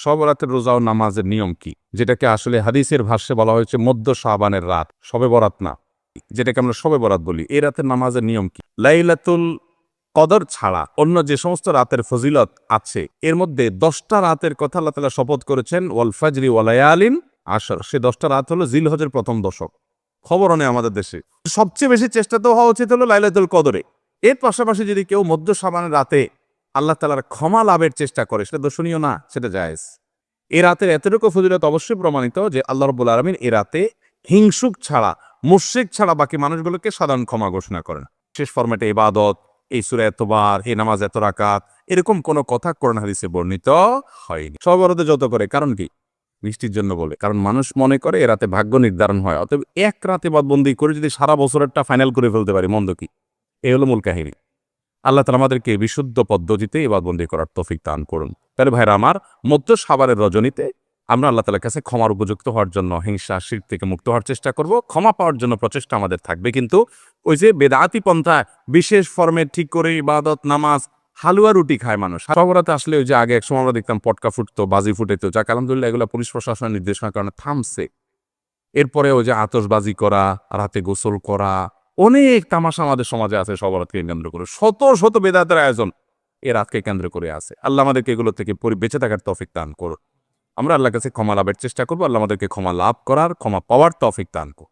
সব রাতের রোজা ও নামাজের নিয়ম কি, যেটাকে আসলে হাদিসের ভাষ্যে বলা হয়েছে মধ্য শাবানের রাত, শবে বরাত না, যেটাকে আমরা শবে বরাত বলি। এই রাতের নামাজের নিয়ম কি? লাইলাতুল কদর ছাড়া অন্য যে সমস্ত রাতের ফজিলত আছে এর মধ্যে 10টা রাতের কথা আল্লাহ তাআলা শপথ করেছেন, ওয়াল ফাজরি ওয়া লায়ালিন আশর। সে 10টা রাত হলো জিলহজের প্রথম দশক। খবরও নেই আমাদের দেশে। সবচেয়ে বেশি চেষ্টা তো হওয়া উচিত হলো লাইলাতুল কদরে। এর পাশাপাশি যদি কেউ মধ্য শাবানের রাতে আল্লাহ তাআলার ক্ষমা লাভের চেষ্টা করে, সেটা দর্শনীয় না, সেটা জায়েজ। এই রাতের এতটুকু ফজিলত অবশ্যই প্রমাণিত যে আল্লাহ রাব্বুল আলামিন এই রাতে হিংসুক ছাড়া, মুশরিক ছাড়া বাকি মানুষগুলোকে সাধারণ ক্ষমা ঘোষণা করেন। শেষ ফরম্যাটে ইবাদত, এই সূরা এতবার, এই নামাজ এত রাকাত, এরকম কোনো কথা কোরআন হাদিসে বর্ণিত হয়নি। সব বরাতে যত করে, কারণ কি? বৃষ্টির জন্য বলে। কারণ মানুষ মনে করে এ রাতে ভাগ্য নির্ধারণ হয়, অতএব এক রাতে বাদবন্দি করে যদি সারা বছরেরটা ফাইনাল করে ফেলতে পারি, মন্দ কি? এই হলো মূল কাহিনী। আল্লাহ তাআলা আমাদেরকে বিশুদ্ধ পদ্ধতিতে ইবাদতবন্দি করার তৌফিক দান করুন। তাহলে ভাইরা আমার, মধ্য শাবানের রজনীতে আমরা আল্লাহ তাআলার কাছে ক্ষমার উপযুক্ত হওয়ার জন্য, হিংসা শিরক থেকে মুক্ত হওয়ার চেষ্টা করব। ক্ষমা পাওয়ার জন্য প্রচেষ্টা আমাদের থাকবে, কিন্তু ওই যে বেদাতি পন্থা, বিশেষ ফর্মে ঠিক করে ইবাদত, নামাজ, হালুয়া রুটি খায় মানুষ। সবরাতে আসলে ওই যে আগে এক সময় আমরা দেখতাম পটকা ফুটতো, বাজি ফুটাইতো, যাক আলহামদুলিল্লাহ এগুলো পুলিশ প্রশাসনের নির্দেশনার কারণে থামছে। এরপরে ওই যে আতশবাজি করা, রাতে গোসল করা, অনেক তামাশা আমাদের সমাজে আছে সবরাতকে কেন্দ্র করে। শত শত বেদাতের আয়োজন এ রাতকে কেন্দ্র করে আছে। আল্লাহ আমাদেরকে এগুলো থেকে বেঁচে থাকার তৌফিক দান করুন। আমরা আল্লাহর কাছে ক্ষমা লাভের চেষ্টা করবো। আল্লাহ আমাদেরকে ক্ষমা লাভ করার, ক্ষমা পাওয়ার তৌফিক দান করুন।